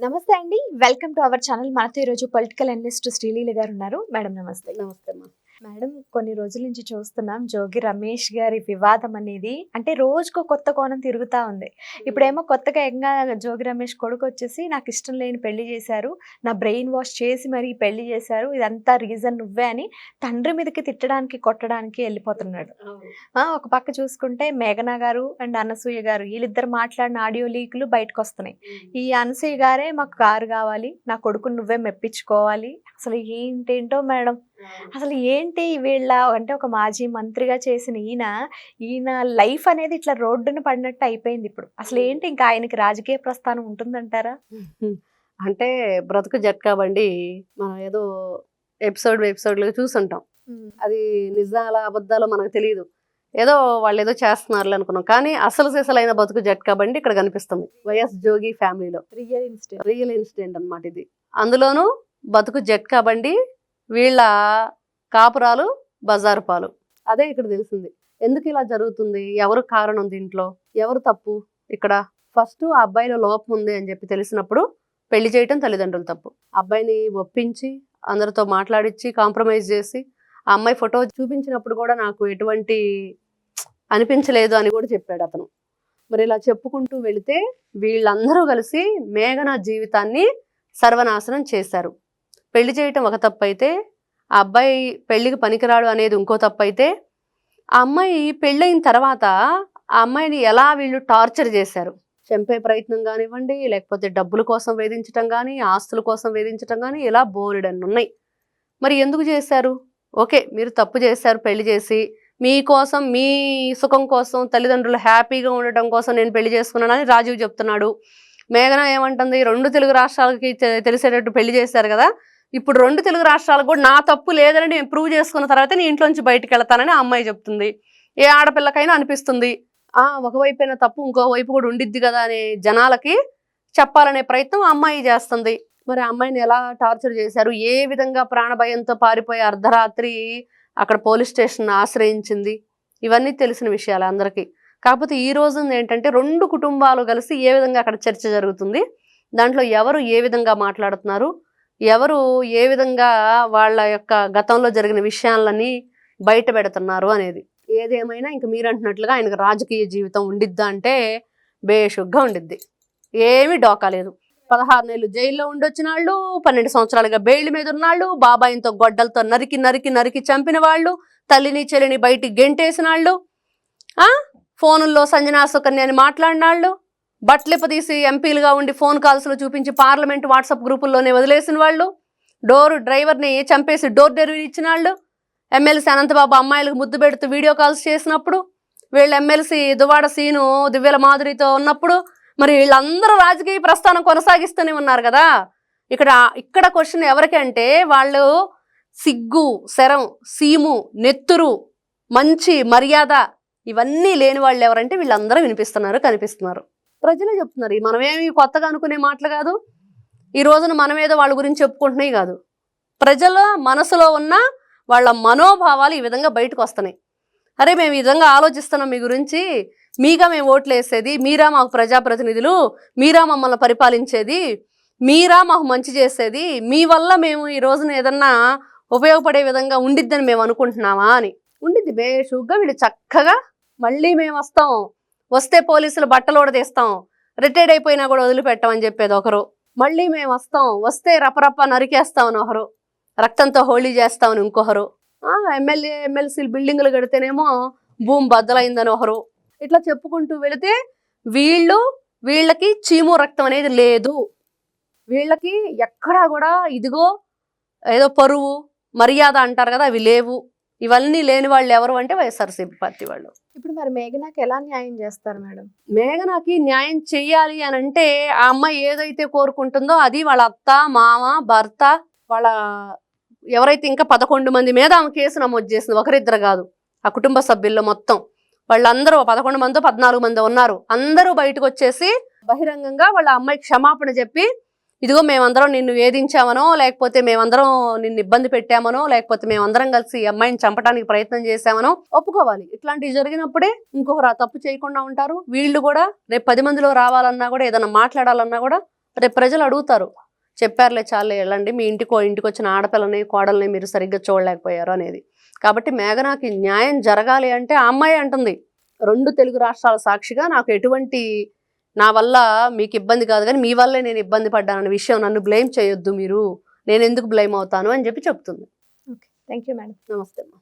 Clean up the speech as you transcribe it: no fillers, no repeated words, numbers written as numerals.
నమస్తే అండి. Welcome to our channel. మనతో ఈరోజు పొలిటికల్ అనలిస్ట్ శ్రీలీల గారు ఉన్నారు. మేడం నమస్తే. నమస్తే అమ్మా. మేడం, కొన్ని రోజుల నుంచి చూస్తున్నాం జోగి రమేష్ గారి వివాదం అనేది అంటే రోజుకో కొత్త కోణం తిరుగుతా ఉంది. ఇప్పుడేమో కొత్తగా జోగి రమేష్ కొడుకు వచ్చేసి నాకు ఇష్టం లేని పెళ్లి చేశారు, నా బ్రెయిన్ వాష్ చేసి మరి పెళ్లి చేశారు, ఇదంతా రీజన్ నువ్వే అని తండ్రి మీదకి తిట్టడానికి కొట్టడానికి వెళ్ళిపోతున్నాడు. ఒక పక్క చూసుకుంటే మేఘనా గారు అండ్ అనసూయ గారు వీళ్ళిద్దరు మాట్లాడిన ఆడియో లీకులు బయటకు వస్తున్నాయి. ఈ అనసూయ గారే మాకు కారు కావాలి, నా కొడుకుని నువ్వే మెప్పించుకోవాలి. అసలు ఏంటేంటో మేడం, అసలు ఏంటి వీళ్ళ అంటే ఒక మాజీ మంత్రిగా చేసిన ఈయన లైఫ్ అనేది ఇట్లా రోడ్డున పడినట్టు అయిపోయింది ఇప్పుడు. అసలు ఏంటి ఇంకా ఆయనకి రాజకీయ ప్రస్థానం ఉంటుందంటారా? అంటే బ్రతుకు జట్కా బండి మనం ఏదో ఎపిసోడ్లుగా చూసుంటాం. అది నిజాల అబద్ధాలు మనకు తెలియదు. ఏదో వాళ్ళు ఏదో చేస్తున్నారు అనుకున్నాం, కానీ అసలు సిసలైన బతుకు జట్కా బండి ఇక్కడ కనిపిస్తుంది వైఎస్ జోగి ఫ్యామిలీలో. రియల్ ఇన్సిడెంట్ అన్నమాట ఇది. అందులోనూ బతుకు జట్కా బండి వీళ్ళ కాపురాలు బజారు పాలు. అదే ఇక్కడ తెలిసింది. ఎందుకు ఇలా జరుగుతుంది, ఎవరు కారణం, దీంట్లో ఎవరు తప్పు? ఇక్కడ ఫస్ట్ ఆ అబ్బాయిలో లోపం ఉంది అని చెప్పి తెలిసినప్పుడు పెళ్లి చేయటం తల్లిదండ్రులు తప్పు. అబ్బాయిని ఒప్పించి అందరితో మాట్లాడించి కాంప్రమైజ్ చేసి ఆ అమ్మాయి ఫోటో చూపించినప్పుడు కూడా నాకు ఎటువంటి అనిపించలేదు అని కూడా చెప్పాడు అతను. మరి ఇలా చెప్పుకుంటూ వెళితే వీళ్ళందరూ కలిసి మేఘనా జీవితాన్ని సర్వనాశనం చేశారు. పెళ్లి చేయటం ఒక తప్పు అయితే, ఆ అబ్బాయి పెళ్లికి పనికిరాడు అనేది ఇంకో తప్పు అయితే, ఆ అమ్మాయి పెళ్ళైన తర్వాత ఆ అమ్మాయిని ఎలా వీళ్ళు టార్చర్ చేశారు, చంపే ప్రయత్నం కానివ్వండి, లేకపోతే డబ్బుల కోసం వేధించటం కానీ, ఆస్తుల కోసం వేధించటం కానీ, ఇలా బోలెడన్ని ఉన్నాయి. మరి ఎందుకు చేశారు? ఓకే, మీరు తప్పు చేశారు, పెళ్లి చేసి మీకోసం, మీ సుఖం కోసం, తల్లిదండ్రులు హ్యాపీగా ఉండటం కోసం నేను పెళ్లి చేసుకున్నానని రాజీవ్ చెప్తున్నాడు. మేఘన ఏమంటుంది, 2 తెలుగు రాష్ట్రాలకి తెలిసేటట్టు పెళ్లి చేశారు కదా, ఇప్పుడు 2 తెలుగు రాష్ట్రాలకు కూడా నా తప్పు లేదని నేను ప్రూవ్ చేసుకున్న తర్వాత నీ ఇంట్లోంచి బయటకు వెళ్తానని ఆ అమ్మాయి చెప్తుంది. ఏ ఆడపిల్లకైనా అనిపిస్తుంది, ఒకవైపైన తప్పు ఇంకో వైపు కూడా ఉండిద్ది కదా అనే జనాలకి చెప్పాలనే ప్రయత్నం ఆ అమ్మాయి చేస్తుంది. మరి ఆ అమ్మాయిని ఎలా టార్చర్ చేశారు, ఏ విధంగా ప్రాణభయంతో పారిపోయి అర్ధరాత్రి అక్కడ పోలీస్ స్టేషన్ ఆశ్రయించింది, ఇవన్నీ తెలిసిన విషయాలు అందరికీ. కాకపోతే ఈ రోజు ఏంటంటే 2 కుటుంబాలు కలిసి ఏ విధంగా అక్కడ చర్చ జరుగుతుంది, దాంట్లో ఎవరు ఏ విధంగా మాట్లాడుతున్నారు, ఎవరు ఏ విధంగా వాళ్ళ యొక్క గతంలో జరిగిన విషయాలని బయట పెడుతున్నారు అనేది. ఏదేమైనా ఇంక మీరు అంటున్నట్లుగా ఆయనకు రాజకీయ జీవితం ఉండిద్దా అంటే బేషుగ్గా ఉండిద్ది, ఏమీ డోకాలేదు. 16 నెలలు జైల్లో ఉండొచ్చిన వాళ్ళు, 12 సంవత్సరాలుగా బెయిల్ మీద ఉన్నాళ్ళు, బాబాయితో గొడ్డలతో నరికి నరికి నరికి చంపిన వాళ్ళు, తల్లిని చెల్లిని బయటికి గెంటేసిన వాళ్ళు, ఫోనుల్లో సంజనా సుకన్య అని మాట్లాడిన వాళ్ళు, బట్లిపదీసి ఎంపీలుగా ఉండి ఫోన్ కాల్స్లో చూపించి పార్లమెంట్ వాట్సాప్ గ్రూపుల్లోనే వదిలేసిన వాళ్ళు, డ్రైవర్ని చంపేసి డోర్ డెలివరీ ఇచ్చిన వాళ్ళు, ఎమ్మెల్సీ అనంతబాబు అమ్మాయిలకు ముద్దు పెడుతూ వీడియో కాల్స్ చేసినప్పుడు, వీళ్ళు ఎమ్మెల్సీ దువ్వాడ సీను దివ్యల మాధురితో ఉన్నప్పుడు, మరి వీళ్ళందరూ రాజకీయ ప్రస్థానం కొనసాగిస్తూనే ఉన్నారు కదా. ఇక్కడ క్వశ్చన్ ఎవరికి అంటే, వాళ్ళు సిగ్గు, శరం, సీము, నెత్తురు, మంచి మర్యాద ఇవన్నీ లేని వాళ్ళు ఎవరంటే వీళ్ళందరూ వినిపిస్తున్నారు, కనిపిస్తున్నారు. ప్రజలే చెప్తున్నారు. మనమేమి కొత్తగా అనుకునే మాటలు కాదు, ఈ రోజున మనమేదో వాళ్ళ గురించి చెప్పుకుంటున్నాయి కాదు. ప్రజల మనసులో ఉన్న వాళ్ళ మనోభావాలు ఈ విధంగా బయటకు వస్తున్నాయి. అరే మేము ఈ విధంగా ఆలోచిస్తున్నాం మీ గురించి, మీగా మేము ఓట్లు వేసేది, మీరా మాకు ప్రజాప్రతినిధులు, మీరా మమ్మల్ని పరిపాలించేది, మీరా మాకు మంచి చేసేది, మీ వల్ల మేము ఈ రోజున ఏదన్నా ఉపయోగపడే విధంగా ఉండిద్దని మేము అనుకుంటున్నామా అని. ఉండిద్ది బేషుగ్గా. వీళ్ళు చక్కగా మళ్ళీ మేము వస్తాం, వస్తే పోలీసులు బట్టలు తీస్తాం, రిటైర్డ్ అయిపోయినా కూడా వదిలిపెట్టామని చెప్పేది ఒకరు. మళ్ళీ మేము వస్తాం, వస్తే రపరప్ప నరికేస్తామని ఒకరు, రక్తంతో హోళీ చేస్తామని ఇంకొకరు, ఎమ్మెల్సీలు బిల్డింగులు కడితేనేమో భూమి బద్దలైందని ఒకరు. ఇట్లా చెప్పుకుంటూ వెళితే వీళ్ళకి చీము రక్తం అనేది లేదు. వీళ్ళకి ఎక్కడా కూడా ఇదిగో ఏదో పరువు మర్యాద అంటారు కదా, అవి లేవు. ఇవన్నీ లేని వాళ్ళు ఎవరు అంటే వైఎస్ఆర్సీపీ పార్టీ వాళ్ళు. ఇప్పుడు మరి మేఘనాకి ఎలా న్యాయం చేస్తారు మేడం? మేఘనాకి న్యాయం చెయ్యాలి అని అంటే ఆ అమ్మాయి ఏదైతే కోరుకుంటుందో అది వాళ్ళ అత్త, మామ, భర్త, వాళ్ళ ఎవరైతే ఇంకా 11 మంది మీద ఆమె కేసు నమోదు చేసింది, ఒకరిద్దరు కాదు, ఆ కుటుంబ సభ్యుల్లో మొత్తం వాళ్ళందరూ 11 మందో 14 మందో ఉన్నారు. అందరూ బయటకు వచ్చేసి బహిరంగంగా వాళ్ళ అమ్మాయికి క్షమాపణ చెప్పి, ఇదిగో మేమందరం నిన్ను వేధించామనో, లేకపోతే మేమందరం నిన్ను ఇబ్బంది పెట్టామనో, లేకపోతే మేమందరం కలిసి ఈ అమ్మాయిని చంపడానికి ప్రయత్నం చేశామనో ఒప్పుకోవాలి. ఇట్లాంటివి జరిగినప్పుడే ఇంకొకరు ఆ తప్పు చేయకుండా ఉంటారు. వీళ్ళు కూడా రేపు 10 మందిలో రావాలన్నా కూడా, ఏదైనా మాట్లాడాలన్నా కూడా రేపు ప్రజలు అడుగుతారు, చెప్పారులే చాలే వెళ్ళండి, మీ ఇంటికి వచ్చిన ఆడపిల్లని కోడల్ని మీరు సరిగ్గా చూడలేకపోయారు అనేది. కాబట్టి మేఘనాకి న్యాయం జరగాలి అంటే ఆ అమ్మాయి అంటుంది, 2 తెలుగు రాష్ట్రాల సాక్షిగా నాకు ఎటువంటి నా వల్ల మీకు ఇబ్బంది కాదు కానీ మీ వల్లే నేను ఇబ్బంది పడ్డానన్న విషయం నన్ను బ్లేమ్ చేయొద్దు మీరు, నేను ఎందుకు బ్లేమ్ అవుతాను అని చెప్పి చెప్తుంది. Okay, thank you madam. నమస్తే అమ్మా.